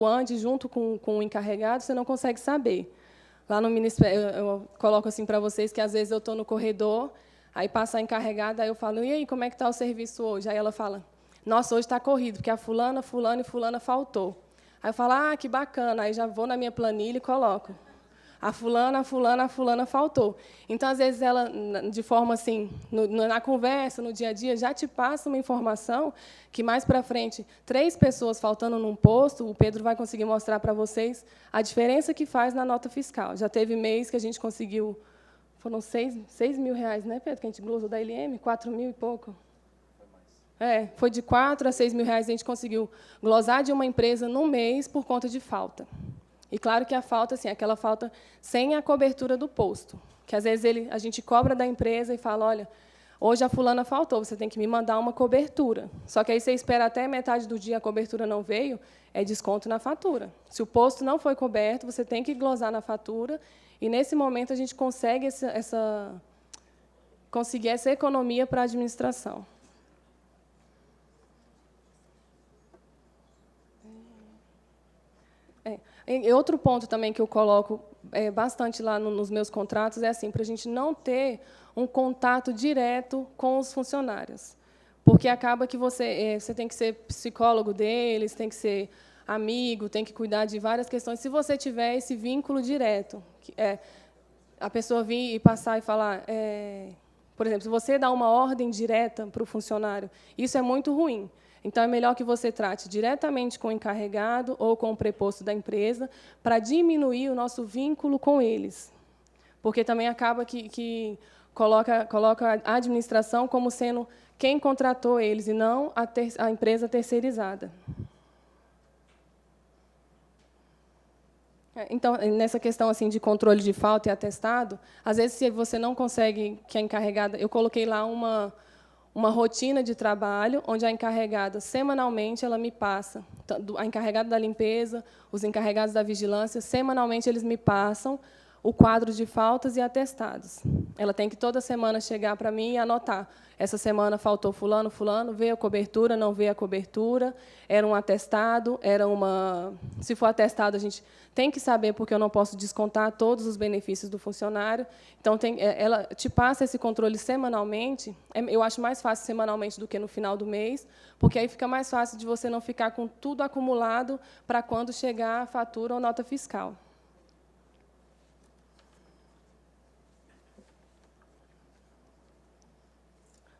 ande junto com o encarregado, você não consegue saber. Lá no Ministério, eu coloco assim para vocês que, às vezes, eu estou no corredor, aí passa a encarregada, aí eu falo, e aí, como é que está o serviço hoje? Aí ela fala, nossa, hoje está corrido, porque a fulana, fulana e fulana faltou. Aí eu falo, ah, que bacana, aí já vou na minha planilha e coloco. A fulana, a fulana, a fulana faltou. Então, às vezes, ela, de forma assim, na conversa, no dia a dia, já te passa uma informação que, mais para frente, 3 pessoas faltando num posto, o Pedro vai conseguir mostrar para vocês a diferença que faz na nota fiscal. Já teve mês que a gente conseguiu, foram 6 mil reais, né, Pedro, que a gente glosou da LM, 4 mil e pouco. Foi de 4 a 6 mil reais a gente conseguiu glosar de uma empresa no mês por conta de falta. E, claro, que a falta, assim, aquela falta sem a cobertura do posto, que, às vezes, a gente cobra da empresa e fala, olha, hoje a fulana faltou, você tem que me mandar uma cobertura. Só que aí você espera até metade do dia, a cobertura não veio, é desconto na fatura. Se o posto não foi coberto, você tem que glosar na fatura, e, nesse momento, a gente consegue conseguir essa economia para a administração. E outro ponto também que eu coloco bastante lá nos meus contratos é assim, para a gente não ter um contato direto com os funcionários. Porque acaba que você tem que ser psicólogo deles, tem que ser amigo, tem que cuidar de várias questões. Se você tiver esse vínculo direto, a pessoa vir e passar e falar... por exemplo, se você dá uma ordem direta para o funcionário, isso é muito ruim. Então, é melhor que você trate diretamente com o encarregado ou com o preposto da empresa para diminuir o nosso vínculo com eles. Porque também acaba que coloca a administração como sendo quem contratou eles, e não a empresa terceirizada. Então, nessa questão assim de controle de falta e atestado, às vezes, se você não consegue, que a encarregada... Eu coloquei lá uma rotina de trabalho, onde a encarregada, semanalmente, ela me passa, a encarregada da limpeza, os encarregados da vigilância, semanalmente, eles me passam o quadro de faltas e atestados. Ela tem que, toda semana, chegar para mim e anotar. Essa semana faltou fulano, fulano, veio a cobertura, não veio a cobertura, era um atestado, era uma... Se for atestado, a gente tem que saber, porque eu não posso descontar todos os benefícios do funcionário. Então, ela te passa esse controle semanalmente. Eu acho mais fácil semanalmente do que no final do mês, porque aí fica mais fácil de você não ficar com tudo acumulado para quando chegar a fatura ou nota fiscal.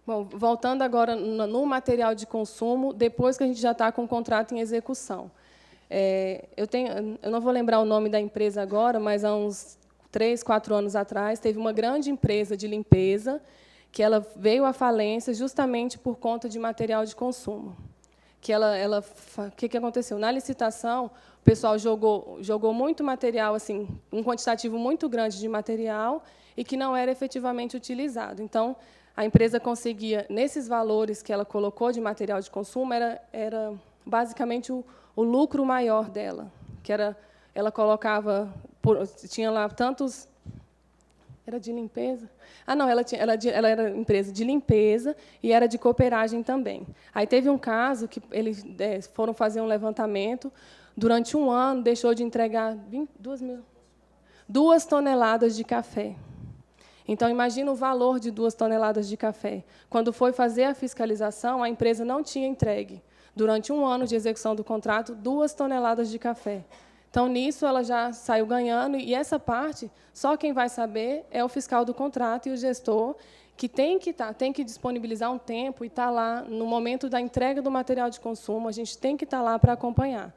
Bom, voltando agora no material de consumo, depois que a gente já está com o contrato em execução. Eu não vou lembrar o nome da empresa agora, mas há uns 3, 4 anos atrás, teve uma grande empresa de limpeza que ela veio à falência justamente por conta de material de consumo. O que aconteceu? Na licitação, o pessoal jogou muito material, assim, um quantitativo muito grande de material, e que não era efetivamente utilizado. Então, a empresa conseguia, nesses valores que ela colocou de material de consumo, era basicamente o lucro maior dela, que ela colocava, tinha lá tantos... Era de limpeza? Ah, não, ela era empresa de limpeza e era de cooperagem também. Aí teve um caso que eles foram fazer um levantamento, durante um ano deixou de entregar 2 toneladas de café. Então, imagina o valor de 2 toneladas de café. Quando foi fazer a fiscalização, a empresa não tinha entregue, durante um ano de execução do contrato, 2 toneladas de café. Então, nisso, ela já saiu ganhando, e essa parte, só quem vai saber é o fiscal do contrato e o gestor, que tem que disponibilizar um tempo e estar lá, no momento da entrega do material de consumo, a gente tem que estar lá para acompanhar.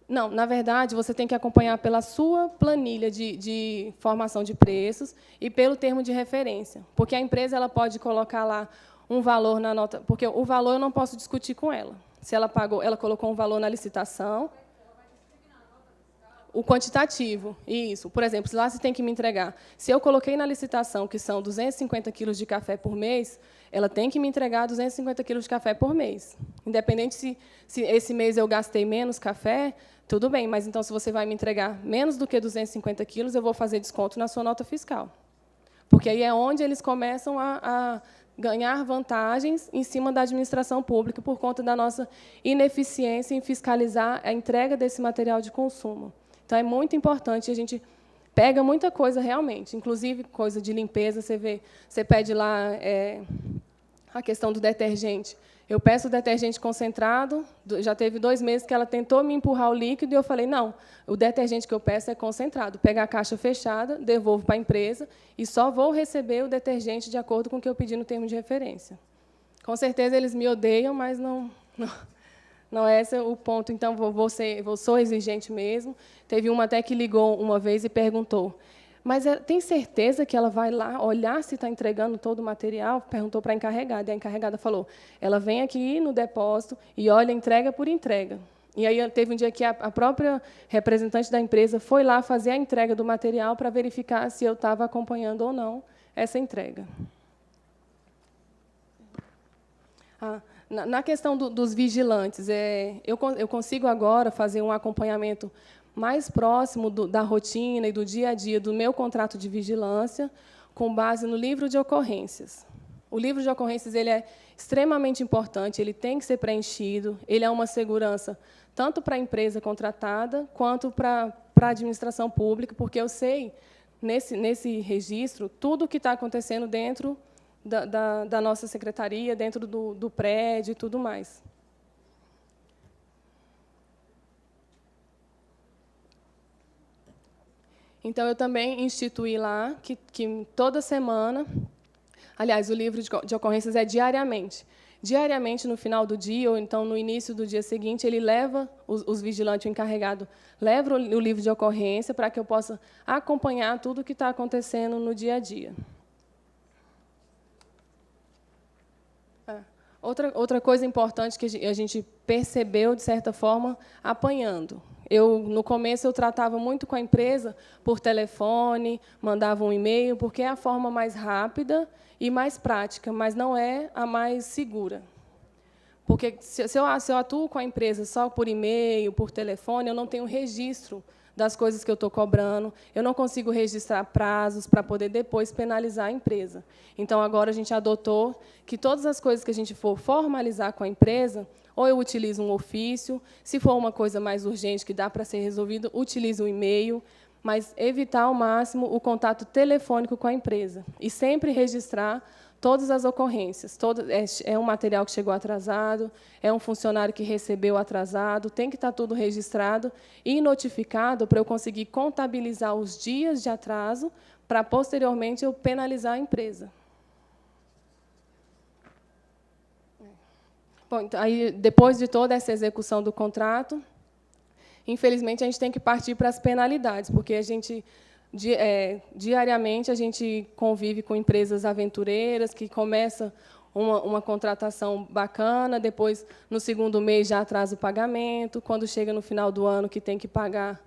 Não, na verdade, você tem que acompanhar pela sua planilha de formação de preços e pelo termo de referência, porque a empresa ela pode colocar lá um valor na nota, porque o valor eu não posso discutir com ela. Se ela pagou, ela colocou um valor na licitação, o quantitativo, isso. Por exemplo, lá você tem que me entregar. Se eu coloquei na licitação que são 250 quilos de café por mês, ela tem que me entregar 250 quilos de café por mês. Independente se esse mês eu gastei menos café, tudo bem, mas então, se você vai me entregar menos do que 250 quilos, eu vou fazer desconto na sua nota fiscal. Porque aí é onde eles começam a ganhar vantagens em cima da administração pública por conta da nossa ineficiência em fiscalizar a entrega desse material de consumo. Então, é muito importante, a gente pega muita coisa realmente, inclusive coisa de limpeza, você pede lá a questão do detergente. Eu peço o detergente concentrado, já teve 2 meses que ela tentou me empurrar o líquido, e eu falei, não, o detergente que eu peço é concentrado. Pego a caixa fechada, devolvo para a empresa, e só vou receber o detergente de acordo com o que eu pedi no termo de referência. Com certeza, eles me odeiam, mas não é esse o ponto. Então, sou exigente mesmo. Teve uma até que ligou uma vez e perguntou, mas tem certeza que ela vai lá olhar se está entregando todo o material? Perguntou para a encarregada. E a encarregada falou, ela vem aqui no depósito e olha entrega por entrega. E aí teve um dia que a própria representante da empresa foi lá fazer a entrega do material para verificar se eu estava acompanhando ou não essa entrega. Na questão dos vigilantes, eu consigo agora fazer um acompanhamento mais próximo da rotina e do dia a dia do meu contrato de vigilância, com base no livro de ocorrências. O livro de ocorrências ele é extremamente importante, ele tem que ser preenchido, ele é uma segurança tanto para a empresa contratada, quanto para a administração pública, porque eu sei, nesse registro, tudo o que está acontecendo dentro da nossa secretaria, dentro do prédio e tudo mais. Então, eu também instituí lá que toda semana, aliás, o livro de ocorrências é diariamente. Diariamente, no final do dia, ou então no início do dia seguinte, ele leva, os vigilantes, o encarregado, leva o livro de ocorrência para que eu possa acompanhar tudo o que está acontecendo no dia a dia. Outra coisa importante que a gente percebeu, de certa forma, apanhando. No começo, eu tratava muito com a empresa por telefone, mandava um e-mail, porque é a forma mais rápida e mais prática, mas não é a mais segura. Porque, se eu atuo com a empresa só por e-mail, por telefone, eu não tenho registro das coisas que eu estou cobrando, eu não consigo registrar prazos para poder depois penalizar a empresa. Então, agora, a gente adotou que todas as coisas que a gente for formalizar com a empresa, ou eu utilizo um ofício, se for uma coisa mais urgente que dá para ser resolvido, utilizo um e-mail, mas evitar ao máximo o contato telefônico com a empresa. E sempre registrar todas as ocorrências. É um material que chegou atrasado, é um funcionário que recebeu atrasado, tem que estar tudo registrado e notificado para eu conseguir contabilizar os dias de atraso para, posteriormente, eu penalizar a empresa. Bom, então, aí, depois de toda essa execução do contrato, infelizmente, a gente tem que partir para as penalidades, porque diariamente a gente convive com empresas aventureiras que começam uma contratação bacana, depois, no segundo mês, já atrasa o pagamento, quando chega no final do ano, que tem que pagar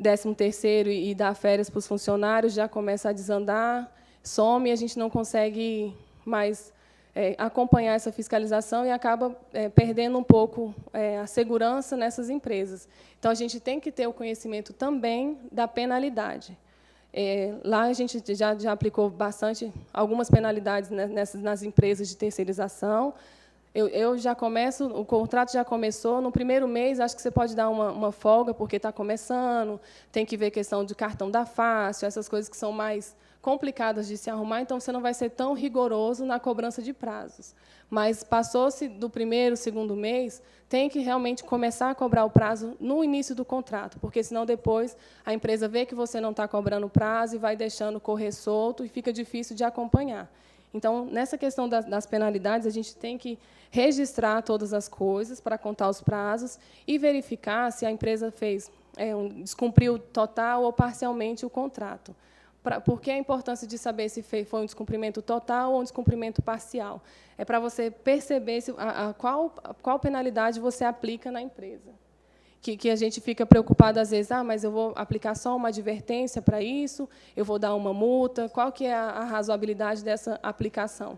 13º e dar férias para os funcionários, já começa a desandar, some, e a gente não consegue mais acompanhar essa fiscalização e acaba perdendo um pouco a segurança nessas empresas. Então, a gente tem que ter o conhecimento também da penalidade. Lá a gente já aplicou algumas penalidades nas empresas de terceirização. Eu já começo, o contrato já começou, no primeiro mês, acho que você pode dar uma folga, porque está começando, tem que ver questão de cartão da Fácil, essas coisas que são mais complicadas de se arrumar, então você não vai ser tão rigoroso na cobrança de prazos. Mas passou-se do primeiro, segundo mês, tem que realmente começar a cobrar o prazo no início do contrato, porque, senão, depois, a empresa vê que você não está cobrando o prazo e vai deixando correr solto e fica difícil de acompanhar. Então, nessa questão das penalidades, a gente tem que registrar todas as coisas para contar os prazos e verificar se a empresa descumpriu total ou parcialmente o contrato. Por que a importância de saber se foi um descumprimento total ou um descumprimento parcial? É para você perceber qual penalidade você aplica na empresa. Que a gente fica preocupado, às vezes, mas eu vou aplicar só uma advertência para isso, eu vou dar uma multa, qual que é a razoabilidade dessa aplicação?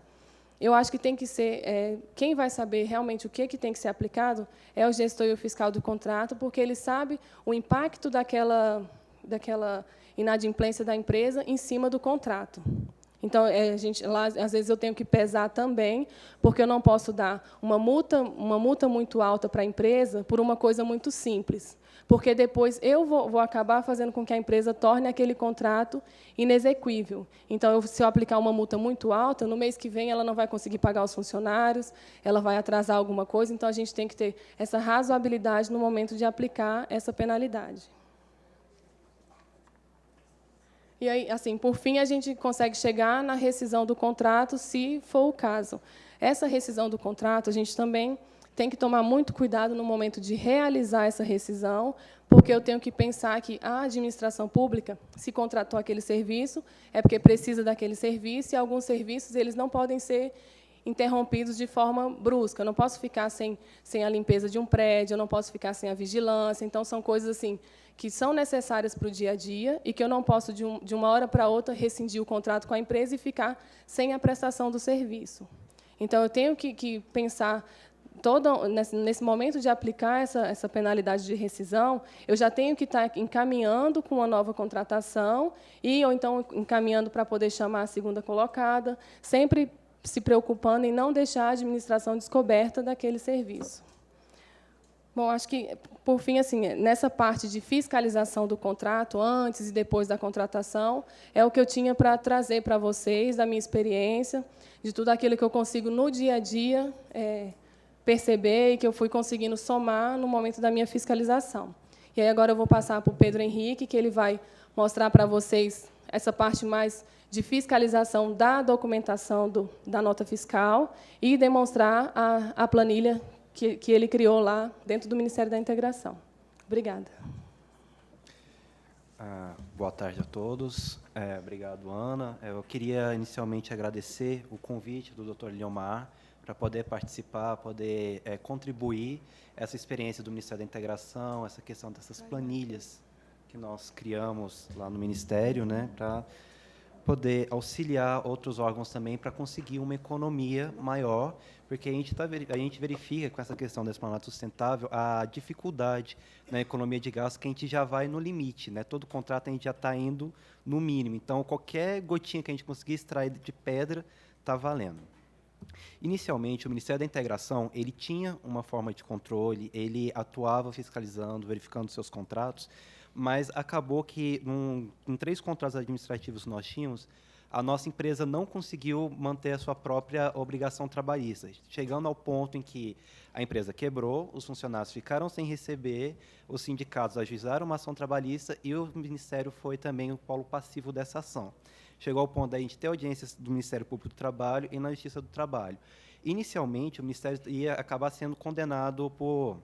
Eu acho que tem que ser, quem vai saber realmente o que tem que ser aplicado é o gestor e o fiscal do contrato, porque ele sabe o impacto daquela inadimplência da empresa em cima do contrato. Então, lá, às vezes, eu tenho que pesar também, porque eu não posso dar uma multa muito alta para a empresa por uma coisa muito simples, porque depois eu vou acabar fazendo com que a empresa torne aquele contrato inexequível. Então, se eu aplicar uma multa muito alta, no mês que vem ela não vai conseguir pagar os funcionários, ela vai atrasar alguma coisa, então a gente tem que ter essa razoabilidade no momento de aplicar essa penalidade. E aí, assim, por fim, a gente consegue chegar na rescisão do contrato, se for o caso. Essa rescisão do contrato, a gente também tem que tomar muito cuidado no momento de realizar essa rescisão, porque eu tenho que pensar que a administração pública, se contratou aquele serviço, é porque precisa daquele serviço, e alguns serviços eles não podem ser interrompidos de forma brusca. Eu não posso ficar sem a limpeza de um prédio, eu não posso ficar sem a vigilância. Então, são coisas assim que são necessárias para o dia a dia e que eu não posso, de uma hora para outra, rescindir o contrato com a empresa e ficar sem a prestação do serviço. Então, eu tenho que pensar, nesse momento de aplicar essa penalidade de rescisão, eu já tenho que estar encaminhando com uma nova contratação ou então encaminhando para poder chamar a segunda colocada, sempre se preocupando em não deixar a administração descoberta daquele serviço. Bom, acho que, por fim, assim, nessa parte de fiscalização do contrato, antes e depois da contratação, é o que eu tinha para trazer para vocês, da minha experiência, de tudo aquilo que eu consigo, no dia a dia, perceber e que eu fui conseguindo somar no momento da minha fiscalização. E aí, agora, eu vou passar para o Pedro Henrique, que ele vai mostrar para vocês essa parte mais de fiscalização da documentação da nota fiscal e demonstrar a planilha que ele criou lá dentro do Ministério da Integração. Obrigada. Boa tarde a todos. Obrigado, Ana. Eu queria, inicialmente, agradecer o convite do Dr. Liomar para poder participar, poder contribuir essa experiência do Ministério da Integração, essa questão dessas planilhas que nós criamos lá no Ministério, né, para poder auxiliar outros órgãos também para conseguir uma economia maior, porque a gente verifica com essa questão da esplanada sustentável a dificuldade na economia de gasto, que a gente já vai no limite, né? Todo contrato a gente já está indo no mínimo. Então, qualquer gotinha que a gente conseguir extrair de pedra está valendo. Inicialmente, o Ministério da Integração ele tinha uma forma de controle, ele atuava fiscalizando, verificando seus contratos, mas acabou que, em 3 contratos administrativos que nós tínhamos, a nossa empresa não conseguiu manter a sua própria obrigação trabalhista, chegando ao ponto em que a empresa quebrou, os funcionários ficaram sem receber, os sindicatos ajuizaram uma ação trabalhista e o Ministério foi também o polo passivo dessa ação. Chegou ao ponto da gente ter audiências do Ministério Público do Trabalho e na Justiça do Trabalho. Inicialmente, o Ministério ia acabar sendo condenado por,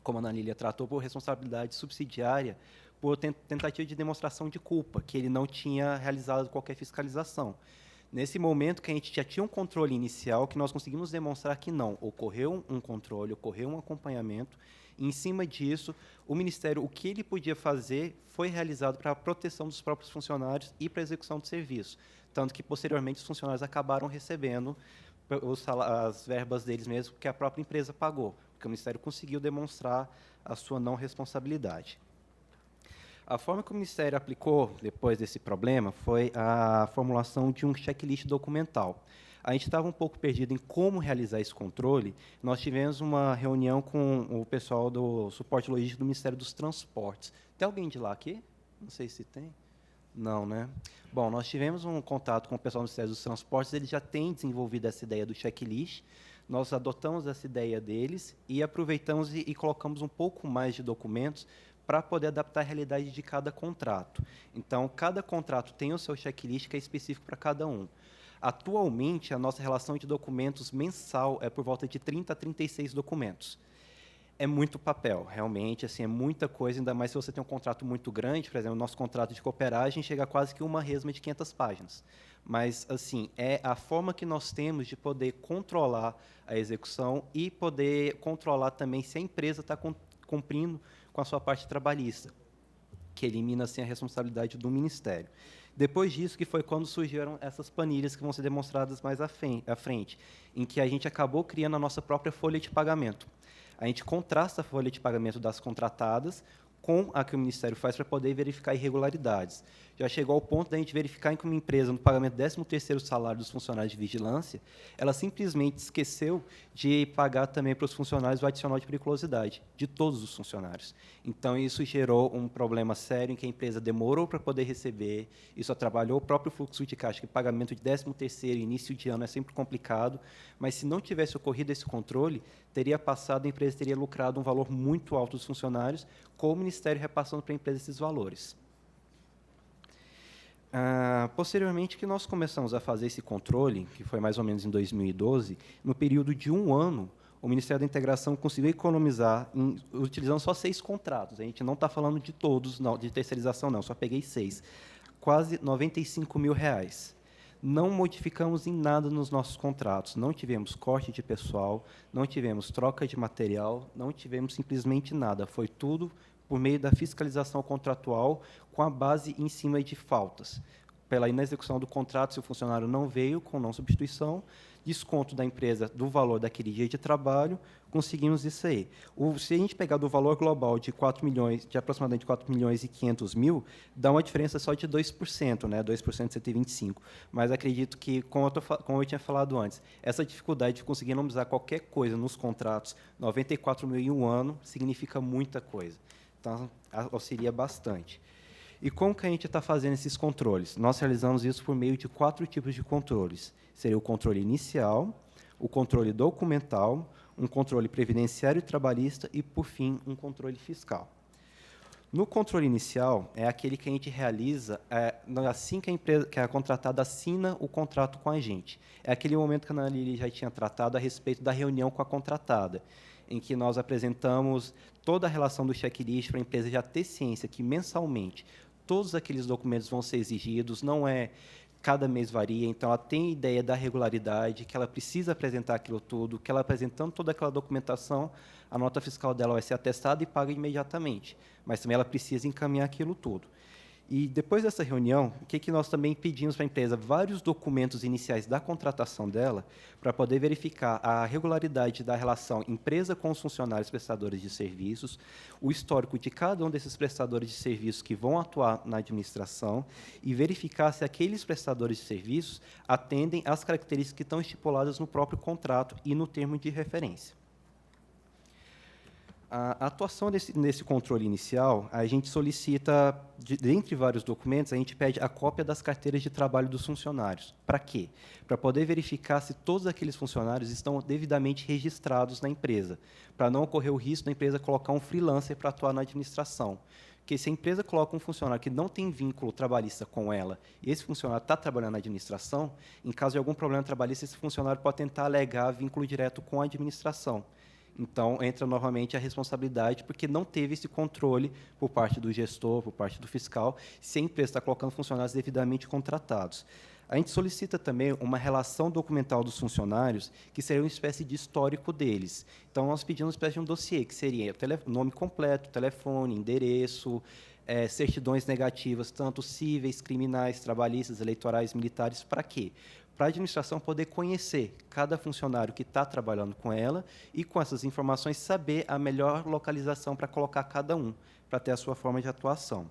como a Ana Lília tratou, por responsabilidade subsidiária, por tentativa de demonstração de culpa, que ele não tinha realizado qualquer fiscalização. Nesse momento que a gente já tinha um controle inicial, que nós conseguimos demonstrar que não, ocorreu um controle, ocorreu um acompanhamento, e, em cima disso, o Ministério, o que ele podia fazer, foi realizado para a proteção dos próprios funcionários e para a execução do serviço, tanto que, posteriormente, os funcionários acabaram recebendo as verbas deles mesmos, que a própria empresa pagou, porque o Ministério conseguiu demonstrar a sua não responsabilidade. A forma que o Ministério aplicou, depois desse problema, foi a formulação de um checklist documental. A gente estava um pouco perdido em como realizar esse controle. Nós tivemos uma reunião com o pessoal do suporte logístico do Ministério dos Transportes. Tem alguém de lá aqui? Não sei se tem. Não, né? Bom, nós tivemos um contato com o pessoal do Ministério dos Transportes, eles já têm desenvolvido essa ideia do checklist, nós adotamos essa ideia deles e aproveitamos e colocamos um pouco mais de documentos para poder adaptar a realidade de cada contrato. Então, cada contrato tem o seu checklist que é específico para cada um. Atualmente, a nossa relação de documentos mensal é por volta de 30 a 36 documentos. É muito papel, realmente, assim, é muita coisa, ainda mais se você tem um contrato muito grande, por exemplo, o nosso contrato de cooperagem chega a quase que uma resma de 500 páginas. Mas, assim, é a forma que nós temos de poder controlar a execução e poder controlar também se a empresa está cumprindo com a sua parte trabalhista, que elimina, assim, a responsabilidade do Ministério. Depois disso, que foi quando surgiram essas planilhas que vão ser demonstradas mais à frente, em que a gente acabou criando a nossa própria folha de pagamento. A gente contrasta a folha de pagamento das contratadas com a que o Ministério faz para poder verificar irregularidades. Já chegou ao ponto da gente verificar em que uma empresa, no pagamento do 13º salário dos funcionários de vigilância, ela simplesmente esqueceu de pagar também para os funcionários o adicional de periculosidade, de todos os funcionários. Então, isso gerou um problema sério em que a empresa demorou para poder receber, isso atrapalhou o próprio fluxo de caixa, que pagamento de 13º, início de ano, é sempre complicado, mas se não tivesse ocorrido esse controle, teria passado, a empresa teria lucrado um valor muito alto dos funcionários, com o Ministério repassando para a empresa esses valores. Posteriormente, que nós começamos a fazer esse controle, que foi mais ou menos em 2012, no período de 1 ano, o Ministério da Integração conseguiu economizar, utilizando só 6 contratos. A gente não está falando de todos, não, de terceirização, não, só peguei 6. Quase R$95 mil. Não modificamos em nada nos nossos contratos, não tivemos corte de pessoal, não tivemos troca de material, não tivemos simplesmente nada. Foi tudo por meio da fiscalização contratual, com a base em cima de faltas. Pela inexecução do contrato, se o funcionário não veio com não substituição, desconto da empresa do valor daquele dia de trabalho, conseguimos isso aí. Se a gente pegar do valor global de 4 milhões, de aproximadamente 4 milhões e 500 mil, dá uma diferença só de 2%, né? 2% de 125. Mas acredito que, como eu tinha falado antes, essa dificuldade de conseguir economizar qualquer coisa nos contratos, 94 mil em 1 ano, significa muita coisa. Então, auxilia bastante. E como que a gente está fazendo esses controles? Nós realizamos isso por meio de 4 tipos de controles. Seria o controle inicial, o controle documental, um controle previdenciário e trabalhista e, por fim, um controle fiscal. No controle inicial, é aquele que a gente realiza assim que a contratada assina o contrato com a gente. É aquele momento que a Ana Lili já tinha tratado a respeito da reunião com a contratada, em que nós apresentamos toda a relação do checklist para a empresa já ter ciência que, mensalmente, todos aqueles documentos vão ser exigidos, não é cada mês varia, então ela tem ideia da regularidade, que ela precisa apresentar aquilo tudo, que ela apresentando toda aquela documentação, a nota fiscal dela vai ser atestada e paga imediatamente, mas também ela precisa encaminhar aquilo tudo. E, depois dessa reunião, o que nós também pedimos para a empresa? Vários documentos iniciais da contratação dela, para poder verificar a regularidade da relação empresa com os funcionários prestadores de serviços, o histórico de cada um desses prestadores de serviços que vão atuar na administração e verificar se aqueles prestadores de serviços atendem às características que estão estipuladas no próprio contrato e no termo de referência. A atuação nesse controle inicial, a gente solicita, dentre vários documentos, a gente pede a cópia das carteiras de trabalho dos funcionários. Para quê? Para poder verificar se todos aqueles funcionários estão devidamente registrados na empresa, para não ocorrer o risco da empresa colocar um freelancer para atuar na administração. Porque se a empresa coloca um funcionário que não tem vínculo trabalhista com ela, e esse funcionário está trabalhando na administração, em caso de algum problema trabalhista, esse funcionário pode tentar alegar vínculo direto com a administração. Então, entra novamente a responsabilidade, porque não teve esse controle por parte do gestor, por parte do fiscal, se a empresa está colocando funcionários devidamente contratados. A gente solicita também uma relação documental dos funcionários, que seria uma espécie de histórico deles. Então, nós pedimos uma espécie de um dossiê, que seria o nome completo, telefone, endereço, certidões negativas, tanto cíveis, criminais, trabalhistas, eleitorais, militares. Para quê? Para a administração poder conhecer cada funcionário que está trabalhando com ela e, com essas informações, saber a melhor localização para colocar cada um, para ter a sua forma de atuação.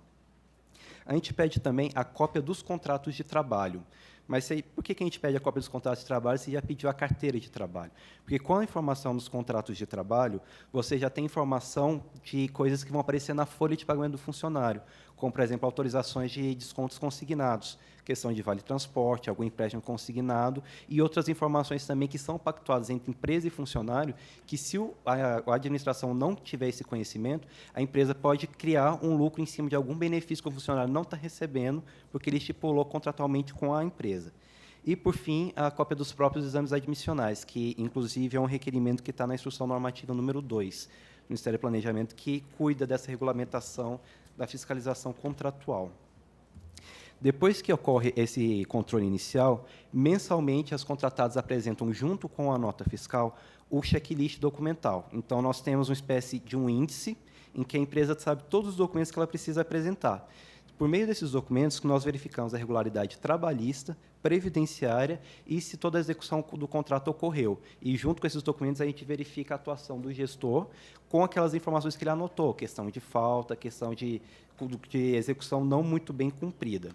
A gente pede também a cópia dos contratos de trabalho. Mas por que a gente pede a cópia dos contratos de trabalho se já pediu a carteira de trabalho? Porque, com a informação dos contratos de trabalho, você já tem informação de coisas que vão aparecer na folha de pagamento do funcionário, como, por exemplo, autorizações de descontos consignados, questão de vale-transporte, algum empréstimo consignado, e outras informações também que são pactuadas entre empresa e funcionário, que, se a administração não tiver esse conhecimento, a empresa pode criar um lucro em cima de algum benefício que o funcionário não está recebendo, porque ele estipulou contratualmente com a empresa. E, por fim, a cópia dos próprios exames admissionais, que, inclusive, é um requerimento que está na Instrução Normativa número 2, do Ministério do Planejamento, que cuida dessa regulamentação da fiscalização contratual. Depois que ocorre esse controle inicial, mensalmente as contratadas apresentam, junto com a nota fiscal, o checklist documental. Então, nós temos uma espécie de um índice em que a empresa sabe todos os documentos que ela precisa apresentar. por meio desses documentos que nós verificamos a regularidade trabalhista, previdenciária e se toda a execução do contrato ocorreu. E, junto com esses documentos, a gente verifica a atuação do gestor com aquelas informações que ele anotou, questão de falta, questão de execução não muito bem cumprida.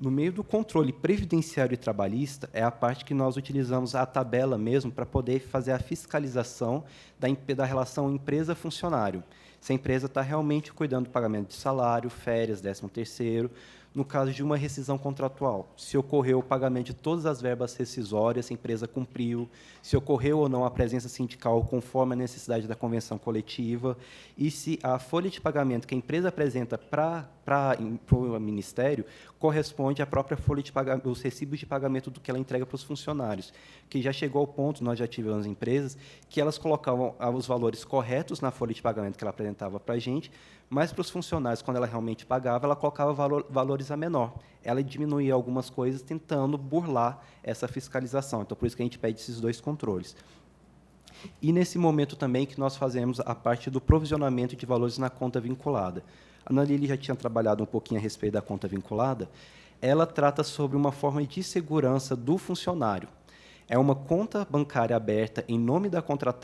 No meio do controle previdenciário e trabalhista, é a parte que nós utilizamos a tabela mesmo para poder fazer a fiscalização da relação empresa-funcionário. Se a empresa está realmente cuidando do pagamento de salário, férias, 13º, no caso de uma rescisão contratual, se ocorreu o pagamento de todas as verbas rescisórias, se a empresa cumpriu, se ocorreu ou não a presença sindical conforme a necessidade da convenção coletiva, e se a folha de pagamento que a empresa apresenta para o Ministério corresponde à própria folha de pagamento, os recibos de pagamento do que ela entrega para os funcionários, que já chegou ao ponto, nós já tivemos empresas, que elas colocavam os valores corretos na folha de pagamento que ela apresentava para a gente, mas para os funcionários, quando ela realmente pagava, ela colocava valores a menor. Ela diminuía algumas coisas, tentando burlar essa fiscalização. Então, por isso que a gente pede esses 2 controles. E, nesse momento também, que nós fazemos a parte do provisionamento de valores na conta vinculada. A Ana Lili já tinha trabalhado um pouquinho a respeito da conta vinculada. Ela trata sobre uma forma de segurança do funcionário. É uma conta bancária aberta em nome da contratante,